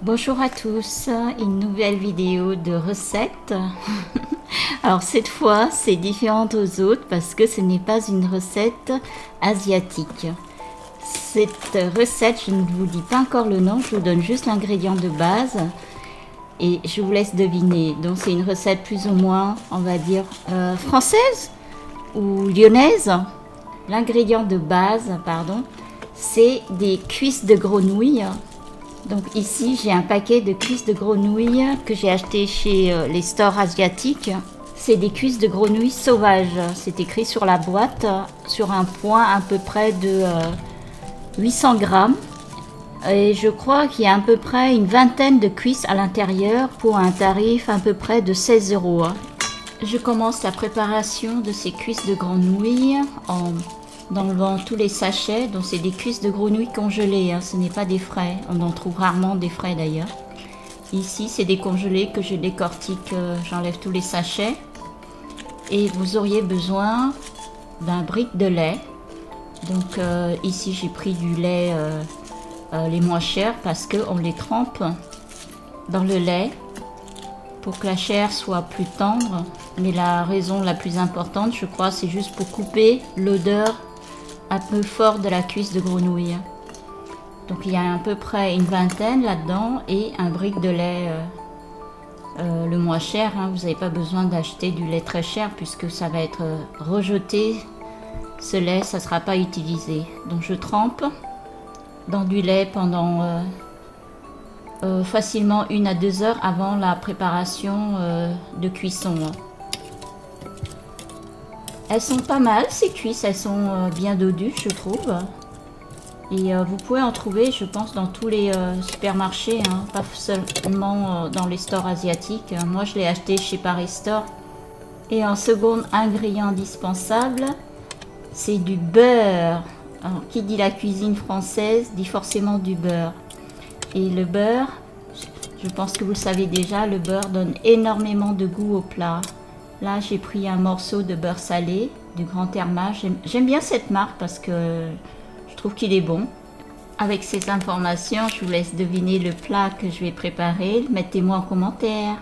Bonjour à tous, une nouvelle vidéo de recettes. Alors cette fois c'est différent aux autres parce que ce n'est pas une recette asiatique. Cette recette, je ne vous dis pas encore le nom, je vous donne juste l'ingrédient de base et je vous laisse deviner. Donc c'est une recette plus ou moins, on va dire, française ou lyonnaise. L'ingrédient de base, pardon, c'est des cuisses de grenouille. Donc ici j'ai un paquet de cuisses de grenouille que j'ai acheté chez les stores asiatiques. C'est des cuisses de grenouille sauvages. C'est écrit sur la boîte, sur un point à peu près de 800 grammes. Et je crois qu'il y a à peu près une vingtaine de cuisses à l'intérieur pour un tarif à peu près de 16 euros. Je commence la préparation de ces cuisses de grenouille en enlevant tous les sachets. Donc c'est des cuisses de grenouille congelées, ce n'est pas des frais. On en trouve rarement des frais d'ailleurs. Ici c'est des congelés que je décortique, j'enlève tous les sachets. Et vous auriez besoin d'un brick de lait. Donc ici j'ai pris du lait les moins chers parce qu'on les trempe dans le lait pour que la chair soit plus tendre. Mais la raison la plus importante, je crois, c'est juste pour couper l'odeur un peu forte de la cuisse de grenouille. Donc il y a à peu près une vingtaine là-dedans et un brick de lait le moins cher. Vous n'avez pas besoin d'acheter du lait très cher puisque ça va être rejeté. Ce lait, ça ne sera pas utilisé. Donc je trempe dans du lait pendant facilement 1 à 2 heures avant la préparation de cuisson. Elles sont pas mal ces cuisses, elles sont bien dodues je trouve. Et vous pouvez en trouver je pense dans tous les supermarchés, pas seulement dans les stores asiatiques. Moi je l'ai acheté chez Paris Store. Et en second ingrédient indispensable, c'est du beurre. Alors, qui dit la cuisine française dit forcément du beurre. Et le beurre, je pense que vous le savez déjà, le beurre donne énormément de goût au plat. Là, j'ai pris un morceau de beurre salé du Grand Therma. J'aime bien cette marque parce que je trouve qu'il est bon. Avec ces informations, je vous laisse deviner le plat que je vais préparer. Mettez-moi en commentaire.